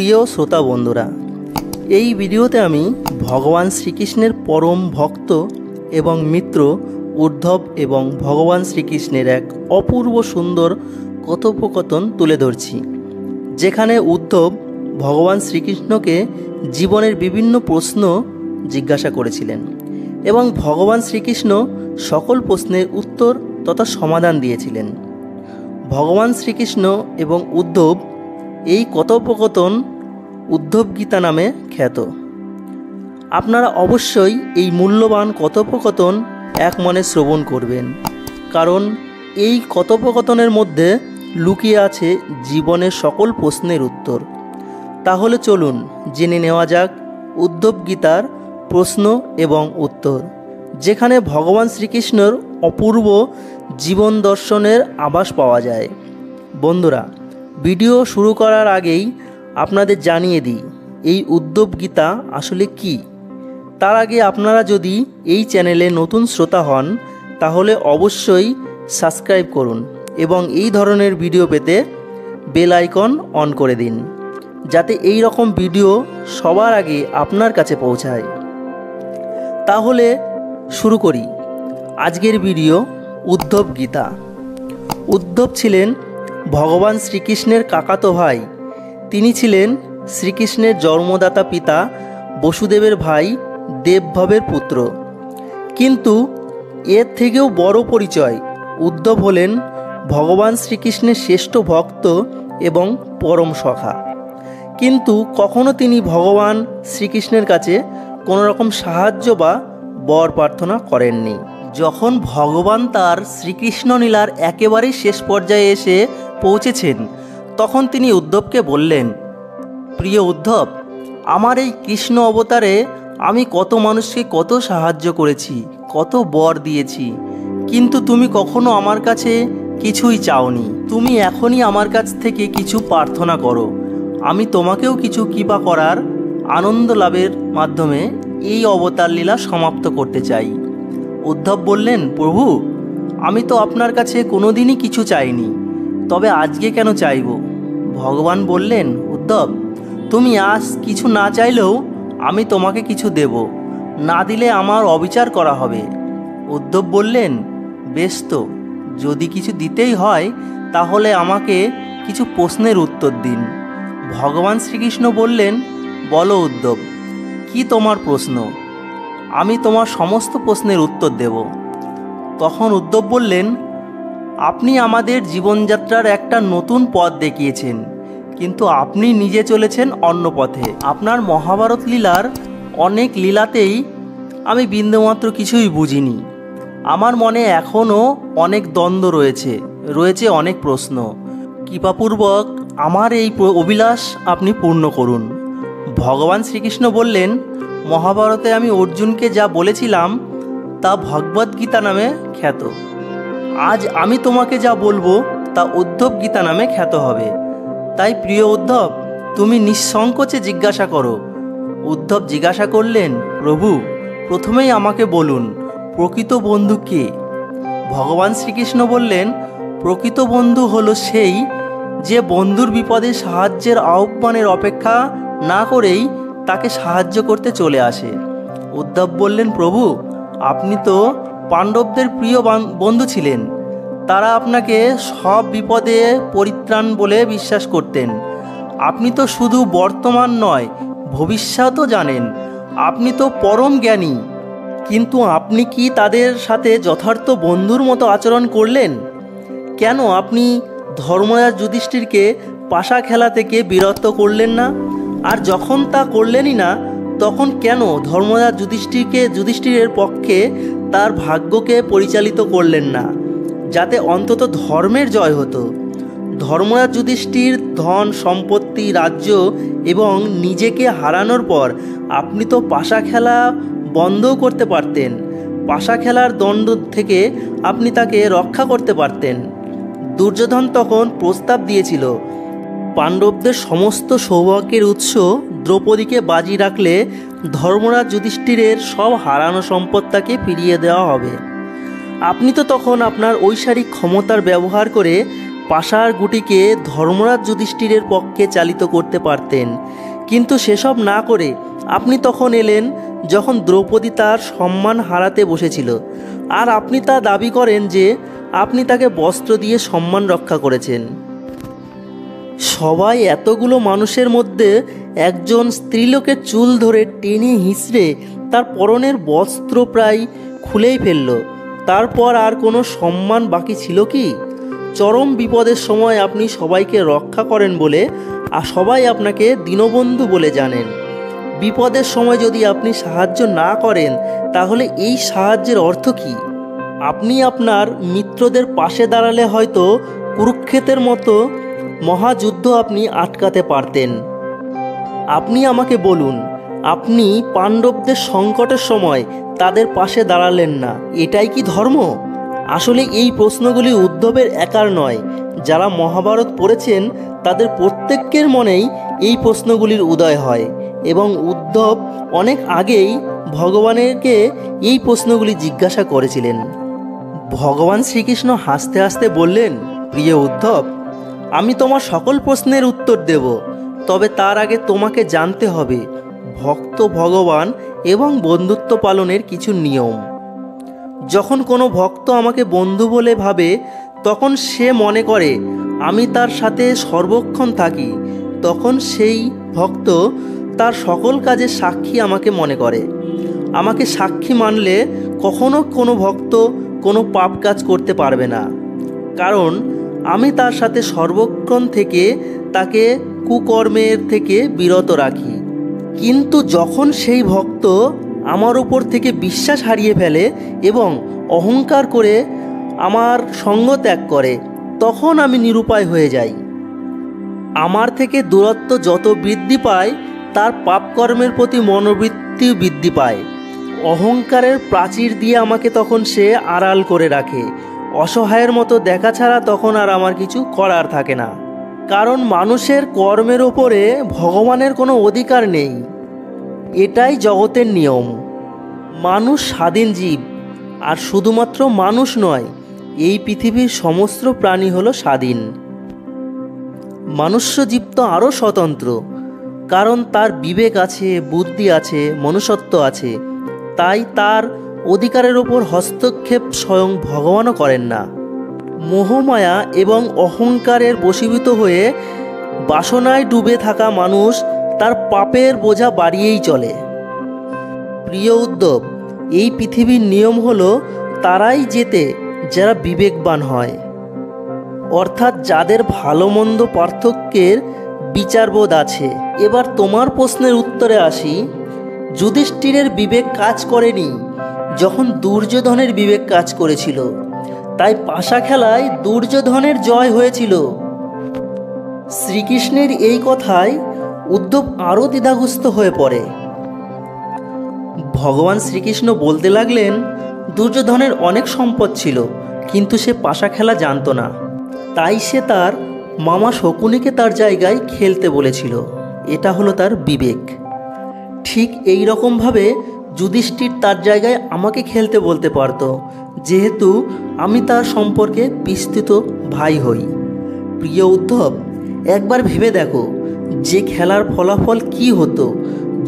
প্রিয় শ্রোতা বন্ধুরা, এই ভিডিওতে আমি ভগবান শ্রীকৃষ্ণের পরম ভক্ত এবং মিত্র উদ্ধব এবং ভগবান শ্রীকৃষ্ণের এক অপূর্ব সুন্দর কথোপকথন তুলে ধরছি, যেখানে উদ্ধব ভগবান শ্রীকৃষ্ণকে জীবনের বিভিন্ন প্রশ্ন জিজ্ঞাসা করেছিলেন এবং ভগবান শ্রীকৃষ্ণ সকল প্রশ্নের উত্তর তথা সমাধান দিয়েছিলেন। ভগবান শ্রীকৃষ্ণ এবং উদ্ধব এই কথোপকথন উদ্ধব গীতা নামে খ্যাত। আপনারা অবশ্যই এই মূল্যবান কথোপকথন এক মনে শ্রবণ করবেন, কারণ এই কথোপকথনের মধ্যে লুকিয়ে আছে জীবনের সকল প্রশ্নের উত্তর। তাহলে চলুন জেনে নেওয়া যাক উদ্ধব গীতার প্রশ্ন এবং উত্তর, যেখানে ভগবান শ্রীকৃষ্ণের অপূর্ব জীবন দর্শনের আভাস পাওয়া যায়। বন্ধুরা, ভিডিও শুরু করার আগেই আপনাদের জানিয়ে দিই এই উদ্ধব গীতা আসলে কি। তার আগে আপনারা যদি এই চ্যানেলে নতুন শ্রোতা হন তাহলে অবশ্যই সাবস্ক্রাইব করুন এবং এই ধরনের ভিডিও পেতে বেল আইকন অন করে দিন, যাতে এই রকম ভিডিও সবার আগে আপনার কাছে পৌঁছায়। তাহলে শুরু করি আজকের ভিডিও। উদ্ধব গীতা। উদ্ধব ছিলেন ভগবান শ্রীকৃষ্ণের কাকাতো ভাই। তিনি ছিলেন শ্রীকৃষ্ণের জন্মদাতা পিতা বসুদেবের ভাই দেবভবের পুত্র। কিন্তু এর থেকেও বড় পরিচয়, উদ্ধব হলেন ভগবান শ্রীকৃষ্ণের শ্রেষ্ঠ ভক্ত এবং পরম সখা। কিন্তু কখনো তিনি ভগবান শ্রীকৃষ্ণের কাছে কোনো রকম সাহায্য বা বর প্রার্থনা করেননি। যখন ভগবান তার শ্রীকৃষ্ণ লীলার একেবারেই শেষ পর্যায়ে এসে পৌঁছেছেন, তখন তিনি উদ্ধবকে বললেন, প্রিয় উদ্ধব, আমার এই কৃষ্ণ অবতারে আমি কত মানুষকে কত সাহায্য করেছি, কত বর দিয়েছি, কিন্তু তুমি কখনো আমার কাছে কিছুই চাওনি। তুমি এখনই আমার কাছ থেকে কিছু প্রার্থনা করো, আমি তোমাকেও কিছু কৃপা করার আনন্দ লাভের মাধ্যমে এই অবতার লীলা সমাপ্ত করতে চাই। উদ্ধব বললেন, প্রভু, আমি তো আপনার কাছে কোনোদিনই কিছু চাইনি, তবে আজকে কেন চাইব? ভগবান বললেন, উদ্ধব, তুমি আজ কিছু না চাইলেও আমি তোমাকে কিছু দেব, না দিলে আমার অবিচার করা হবে। উদ্ধব বললেন, বেশ, তো যদি কিছু দিতেই হয় তাহলে আমাকে কিছু প্রশ্নের উত্তর দিন। ভগবান শ্রীকৃষ্ণ বললেন, বলো উদ্ধব, কি তোমার প্রশ্ন? আমি তোমার সমস্ত প্রশ্নের উত্তর দেব। তখন উদ্ধব বললেন, আপনি আমাদের জীবনযাত্রার একটা নতুন পথ দেখিয়েছেন, কিন্তু আপনি নিজে চলেছেন অন্য পথে। আপনার মহাভারত লীলার অনেক লীলাতেই আমি বিন্দুমাত্র কিছুই বুঝিনি। আমার মনে এখনও অনেক দ্বন্দ্ব রয়েছে অনেক প্রশ্ন। কৃপাপূর্বক আমার এই অভিলাষ আপনি পূর্ণ করুন। ভগবান শ্রীকৃষ্ণ বললেন, মহাভারতে আমি অর্জুনকে যা বলেছিলাম তা ভগবদ্ গীতা নামে খ্যাত। আজ আমি তোমাকে যা বলবো তা উদ্ধব গীতা নামে খ্যাত হবে। তাই প্রিয় উদ্ধব, তুমি নিঃসংকোচে জিজ্ঞাসা করো। উদ্ধব জিজ্ঞাসা করলেন, প্রভু, প্রথমেই আমাকে বলুন, প্রকৃত বন্ধু কে? ভগবান শ্রীকৃষ্ণ বললেন, প্রকৃত বন্ধু হলো সেই যে বন্ধুর বিপদে সাহায্যের আহ্বানের অপেক্ষা না করেই তাকে সাহায্য করতে চলে আসে। উদ্ধব বললেন, প্রভু, আপনি তো পাণ্ডবদের প্রিয় বন্ধু ছিলেন। তারা আপনাকে সব বিপদে পরিত্রাণ বলে বিশ্বাস করতেন। আপনি তো শুধু বর্তমান নয়, ভবিষ্যতও জানেন। আপনি তো পরম জ্ঞানী, কিন্তু আপনি কি তাদের সাথে যথার্থ বন্ধুর মতো আচরণ করলেন? কেন আপনি ধর্মরাজ যুধিষ্ঠিরকে পাশা খেলা থেকে বিরত করলেন না? আর যখন তা করলেনই না, তখন কেন ধর্মরাজ যুধিষ্ঠিরের পক্ষে তার ভাগ্যকে পরিচালিত করলেন না, যাতে অন্তত ধর্মের জয় হতো? ধর্মরাজ যুধিষ্ঠির ধন সম্পত্তি, রাজ্য এবং নিজেকে হারানোর পর আপনি তো পাশা খেলা বন্ধও করতে পারতেন। পাশা খেলার দণ্ড থেকে আপনি তাকে রক্ষা করতে পারতেন। দুর্যোধন তখন প্রস্তাব দিয়েছিল, পাণ্ডবদের সমস্ত সৌভাগ্যের উৎস দ্রৌপদীকে বাজি রাখলে ধর্মরাজ যুধিষ্ঠিরের সব হারানো সম্পদ তাকে ফিরিয়ে দেওয়া হবে। আপনি তো তখন আপনার ঐশ্বরিক ক্ষমতার ব্যবহার করে পাশার গুটিকে ধর্মরাজ যুধিষ্ঠিরের পক্ষে চালিত করতে পারতেন, কিন্তু সেসব না করে আপনি তখন এলেন যখন দ্রৌপদী তার সম্মান হারাতে বসেছিল, আর আপনি তা দাবি করেন যে আপনি তাকে বস্ত্র দিয়ে সম্মান রক্ষা করেছেন। সবাই এতগুলো মানুষের মধ্যে একজন স্ত্রীলোকের চুল ধরে টেনে হিঁচড়ে তার পরনের বস্ত্র প্রায় খুলেই ফেলল। তারপর আর কোনো সম্মান বাকি ছিল কি? চরম বিপদের সময় আপনি সবাইকে রক্ষা করেন বলে আর সবাই আপনাকে দীনবন্ধু বলে জানেন। বিপদের সময় যদি আপনি সাহায্য না করেন তাহলে এই সাহায্যের অর্থ কী? আপনি আপনার মিত্রদের পাশে দাঁড়ালে হয়তো কুরুক্ষেত্রের মতো মহাযুদ্ধ আপনি আটকাতে পারতেন। আপনি আমাকে বলুন, আপনি পাণ্ডবদের সংকটের সময় তাদের পাশে দাঁড়ালেন না, এটাই কি ধর্ম? আসলে এই প্রশ্নগুলি উদ্ধবের একার নয়, যারা মহাভারত পড়েছেন তাদের প্রত্যেকের মনেই এই প্রশ্নগুলির উদয় হয়, এবং উদ্ধব অনেক আগেই ভগবানকে এই প্রশ্নগুলি জিজ্ঞাসা করেছিলেন। ভগবান শ্রীকৃষ্ণ হাসতে হাসতে বললেন, প্রিয় উদ্ধব, আমি তোমার সকল প্রশ্নের উত্তর দেব, তবে তার আগে তোমাকে জানতে হবে ভক্ত, ভগবান এবং বন্ধুত্ব পালনের কিছু নিয়ম। যখন কোনো ভক্ত আমাকে বন্ধু বলে ভাবে তখন সে মনে করে আমি তার সাথে সর্বক্ষণ থাকি, তখন সেই ভক্ত তার সকল কাজের সাক্ষী আমাকে মনে করে। আমাকে সাক্ষী মানলে কখনো কোনো ভক্ত কোনো পাপ কাজ করতে পারবে না, কারণ আমি তার সাথে সর্বক্ষণ থেকে তাকে কুকর্মের থেকে বিরত রাখি। কিন্তু যখন সেই ভক্ত আমার উপর থেকে বিশ্বাস হারিয়ে ফেলে এবং অহংকার করে আমার সঙ্গ ত্যাগ করে, তখন আমি নিরুপায় হয়ে যাই। আমার থেকে দূরত্ব যত বৃদ্ধি পায় তার পাপকর্মের প্রতি মনোবৃত্তি বৃদ্ধি পায়। অহংকারের প্রাচীর দিয়ে আমাকে তখন সে আড়াল করে রাখে। অসহায়ের মতো দেখা ছাড়া তখন আর আমার কিছু করার থাকে না, কারণ মানুষের কর্মের ওপরে ভগবানের কোনো অধিকার নেই। এটাই জগতের নিয়ম। মানুষ স্বাধীন জীব, আর শুধুমাত্র মানুষ নয়, এই পৃথিবীর সমস্ত প্রাণী হলো স্বাধীন। মনুষ্য জীব তো আরও স্বতন্ত্র, কারণ তার বিবেক আছে, বুদ্ধি আছে, মনুষ্যত্ব আছে। তাই তার অধিকারের ওপর হস্তক্ষেপ স্বয়ং ভগবানও করেন না। মোহমায়া এবং অহংকারের বশীভূত হয়ে বাসনায় ডুবে থাকা মানুষ তার পাপের বোঝা বাড়িয়েই চলে। প্রিয় উদ্ধব, এই পৃথিবীর নিয়ম হলো তারাই জেতে যারা বিবেকবান হয়, অর্থাৎ যাদের ভালো মন্দ পার্থক্যের বিচারবোধ আছে। এবার তোমার প্রশ্নের উত্তরে আসি। যুধিষ্ঠিরের বিবেক কাজ করেনি যখন দুর্যোধনের বিবেক কাজ করেছিল, তাই পাশা খেলায় দুর্যোধনের জয় হয়েছিল। শ্রীকৃষ্ণের এই কথায় উদ্ধব আরও দ্বিধাগ্রস্ত হয়ে পড়ে। ভগবান শ্রীকৃষ্ণ বলতে লাগলেন, দুর্যোধনের অনেক সম্পদ ছিল, কিন্তু সে পাশা খেলা জানতো না, তাই সে তার মামা শকুনিকে তার জায়গায় খেলতে বলেছিল। এটা হলো তার বিবেক। ঠিক এই রকমভাবে যুধিষ্ঠির তার জায়গায় আমাকে খেলতে বলতে পারত, যেহেতু আমি তার সম্পর্কে বিস্তৃত ভাই হই। প্রিয় উদ্ধব, একবার ভেবে দেখো যে খেলার ফলাফল কি হতো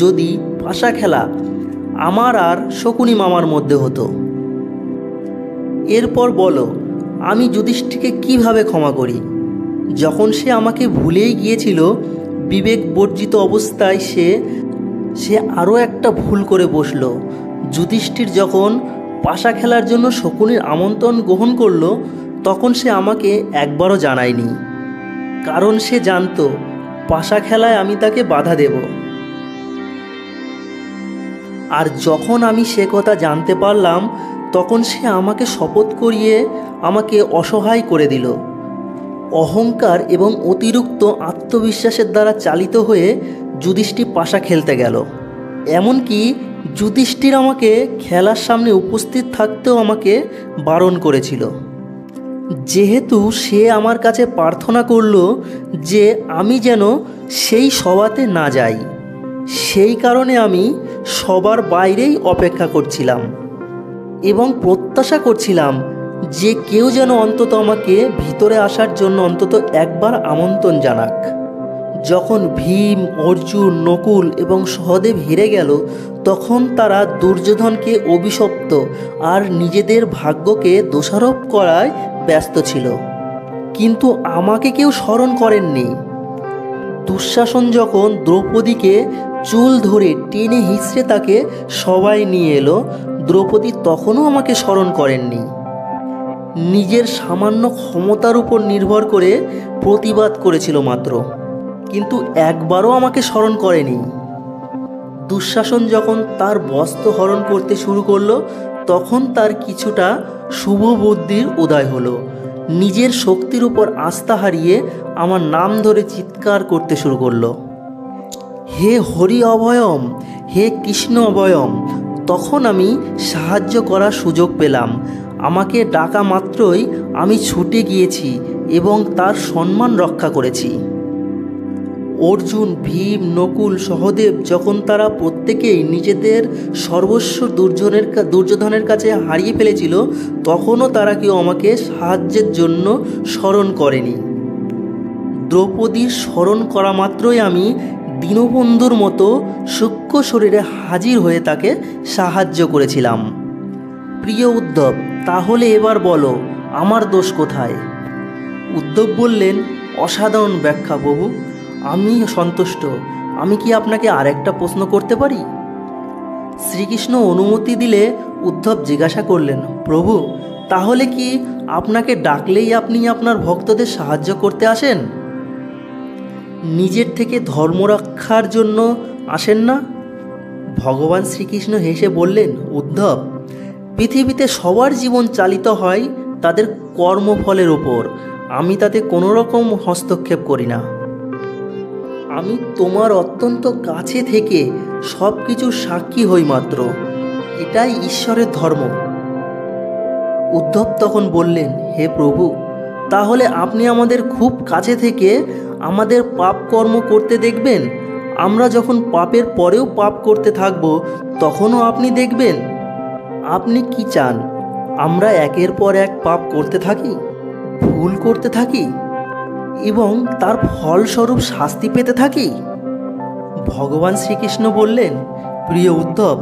যদি পাশা খেলা আমার আর শকুনি মামার মধ্যে হতো। এরপর বলো, আমি যুধিষ্ঠিরকে কিভাবে ক্ষমা করি? যখন সে আমাকে ভুলেই গিয়েছিল, বিবেক বর্জিত অবস্থায় সে আরও একটা ভুল করে বসল। যুধিষ্ঠির যখন পাশা খেলার জন্য শকুনির আমন্ত্রণ গ্রহণ করলো, তখন সে আমাকে একবারও জানায়নি, কারণ সে জানতো পাশা খেলায় আমি তাকে বাধা দেব। আর যখন আমি সে কথা জানতে পারলাম, তখন সে আমাকে শপথ করিয়ে আমাকে অসহায় করে দিল। অহংকার এবং অতিরিক্ত আত্মবিশ্বাসের দ্বারা চালিত হয়ে যুধিষ্ঠির পাশা খেলতে গেল। এমনকি যুধিষ্ঠির আমাকে খেলার সামনে উপস্থিত থাকতেও আমাকে বারণ করেছিল, যেহেতু সে আমার কাছে প্রার্থনা করল যে আমি যেন সেই সভাতে না যাই। সেই কারণে আমি সবার বাইরেই অপেক্ষা করছিলাম এবং প্রত্যাশা করছিলাম যে কেউ যেন অন্তত আমাকে ভিতরে আসার জন্য অন্তত একবার আমন্ত্রণ জানাক। যখন ভীম, অর্জুন, নকুল এবং সহদেব হেরে গেল, তখন তারা দুর্যোধনকে অভিশপ্ত আর নিজেদের ভাগ্যকে দোষারোপ করায় ব্যস্ত ছিল, কিন্তু আমাকে কেউ স্মরণ করেননি। দুঃশাসন যখন দ্রৌপদীকে চুল ধরে টেনে হিঁচড়ে তাকে সবাই নিয়ে এলো, দ্রৌপদী তখনও আমাকে স্মরণ করেননি। নিজের সামান্য ক্ষমতার উপর নির্ভর করে প্রতিবাদ করেছিল মাত্র, কিন্তু একবারও আমাকে স্মরণ করেনি। দুঃশাসন যখন তার বস্ত্র হরণ করতে শুরু করলো, তখন তার কিছুটা শুভ বুদ্ধির উদয় হলো। নিজের শক্তির উপর আস্থা হারিয়ে আমার নাম ধরে চিৎকার করতে শুরু করলো, হে হরি অভয়ম, হে কৃষ্ণ অভয়ম। তখন আমি সাহায্য করার সুযোগ পেলাম। আমাকে ডাকা মাত্রই আমি ছুটে গিয়েছি এবং তার সম্মান রক্ষা করেছি। অর্জুন, ভীম, নকুল, সহদেব যখন তারা প্রত্যেকেই নিজেদের সর্বস্ব দুর্যোধনের কাছে হারিয়ে ফেলেছিল, তখনও তারা কেউ আমাকে সাহায্যের জন্য স্মরণ করেনি। দ্রৌপদীর স্মরণ করা মাত্রই আমি দীনবন্ধুর মতো সূক্ষ্ম শরীরে হাজির হয়ে তাকে সাহায্য করেছিলাম। প্রিয় উদ্ধব, তাহলে এবার বলো আমার দোষ কোথায়? উদ্ধব বললেন, অসাধারণ ব্যাখ্যা প্রভু, আমি সন্তুষ্ট। আমি কি আপনাকে আরেকটা প্রশ্ন করতে পারি? শ্রীকৃষ্ণ অনুমতি দিলে উদ্ধব জিজ্ঞাসা করলেন, প্রভু, তাহলে কি আপনাকে ডাকলেই আপনি আপনার ভক্তদের সাহায্য করতে আসেন? নিজের থেকে ধর্ম রক্ষার জন্য আসেন না? ভগবান শ্রীকৃষ্ণ হেসে বললেন, উদ্ধব, পৃথিবীতে সবার জীবন চালিত হয় তাদের কর্মফলের ওপর। আমি তাতে কোনো রকম হস্তক্ষেপ করি না। আমি তোমার অত্যন্ত কাছে থেকে সব কিছুর সাক্ষী হই মাত্র। এটাই ঈশ্বরের ধর্ম। উদ্ধব তখন বললেন, হে প্রভু, তাহলে আপনি আমাদের খুব কাছে থেকে আমাদের পাপ কর্ম করতে দেখবেন? আমরা যখন পাপের পরেও পাপ করতে থাকব, তখনও আপনি দেখবেন? আপনি কি চান আমরা একের পর এক পাপ করতে থাকি, ভুল করতে থাকি এবং তার ফলস্বরূপ শাস্তি পেতে থাকি? ভগবান শ্রীকৃষ্ণ বললেন, প্রিয় উদ্ধব,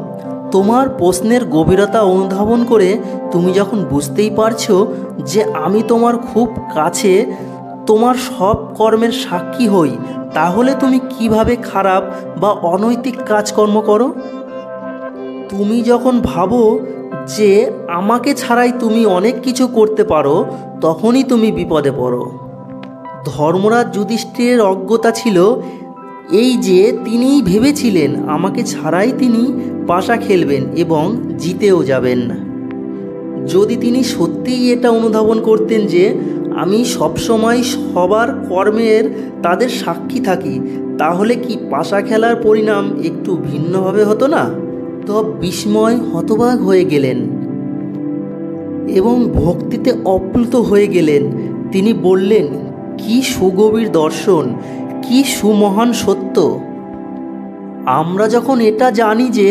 তোমার প্রশ্নের গভীরতা অনুধাবন করে তুমি যখন বুঝতেই পারছো যে আমি তোমার খুব কাছে, তোমার সব কর্মের সাক্ষী হই, তাহলে তুমি কিভাবে খারাপ বা অনৈতিক কাজকর্ম করো? তুমি যখন ভাবো যে আমাকে ছাড়াই তুমি অনেক কিছু করতে পারো, তখনই তুমি বিপদে পড়ো। ধর্মরাজ যুধিষ্ঠিরের অজ্ঞতা ছিল এই যে তিনি ভেবেছিলেন আমাকে ছাড়াই তিনি পাশা খেলবেন এবং জিতেও যাবেন। যদি তিনি সত্যিই এটা অনুধাবন করতেন যে আমি সবসময় সবার কর্মের তাদের সাক্ষী থাকি, তাহলে কি পাশা খেলার পরিণাম একটু ভিন্নভাবে হতো না? তো বিস্ময় হতবাক হয়ে গেলেন এবং ভক্তিতে অপ্লুত হয়ে গেলেন। তিনি বললেন, কি সুগভীর দর্শন, কি সুমহান সত্য! আমরা যখন এটা জানি যে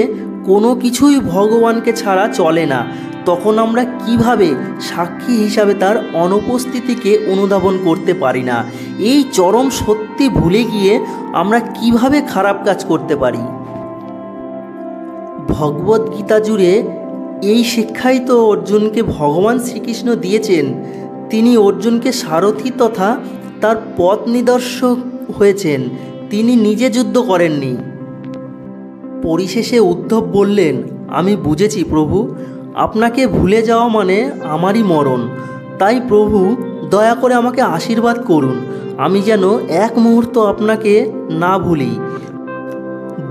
কোনো কিছুই ভগবানকে ছাড়া চলে না, তখন আমরা কিভাবে সাক্ষী হিসাবে তার অনুপস্থিতিকে অনুধাবন করতে পারি না? এই চরম সত্যি ভুলে গিয়ে আমরা কিভাবে খারাপ কাজ করতে পারি? ভগবদ্গীতা জুড়ে এই শিক্ষাই তো অর্জুনকে ভগবান শ্রীকৃষ্ণ দিয়েছেন। তিনি অর্জুনকে সারথি তথা তার পথ নিদর্শক হয়েছেন, তিনি নিজে যুদ্ধ করেননি। পরিশেষে উদ্ধব বললেন, আমি বুঝেছি প্রভু, আপনাকে ভুলে যাওয়া মানে আমারই মরণ। তাই প্রভু, দয়া করে আমাকে আশীর্বাদ করুন, আমি যেন এক মুহূর্ত আপনাকে না ভুলি।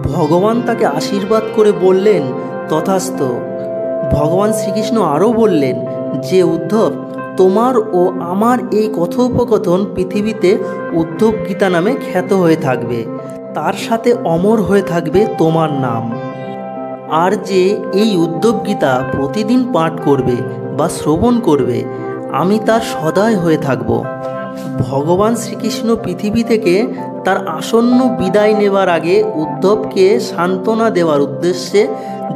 ভগবান তাকে আশীর্বাদ করে বললেন, তথাস্তু। ভগবান শ্রীকৃষ্ণ আরও বললেন যে উদ্ধব, তোমার ও আমার এই কথোপকথন পৃথিবীতে উদ্ধব গীতা নামে খ্যাত হয়ে থাকবে, তার সাথে অমর হয়ে থাকবে তোমার নাম। আর যে এই উদ্ধব গীতা প্রতিদিন পাঠ করবে বা শ্রবণ করবে, আমি তার সদয় হয়ে থাকব। ভগবান শ্রীকৃষ্ণ পৃথিবী থেকে তার আসন্ন বিদায় নেবার আগে উদ্ধবকে সান্ত্বনা দেওয়ার উদ্দেশ্যে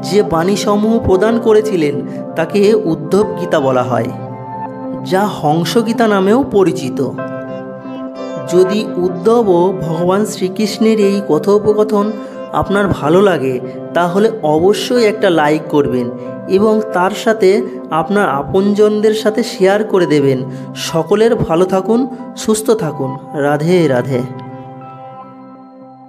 যে বাণীসমূহ প্রদান করেছিলেন তাকে উদ্ধব গীতা বলা হয়। যা হংসগীতা নামেও পরিচিত। যদি উদ্ধব ও ভগবান শ্রীকৃষ্ণের এই কথোপকথন আপনার ভালো লাগে তাহলে অবশ্যই একটা লাইক করবেন এবং তার সাথে আপনার আপনজনদের সাথে শেয়ার করে দেবেন। সকলের ভালো থাকুন, সুস্থ থাকুন। রাধে রাধে।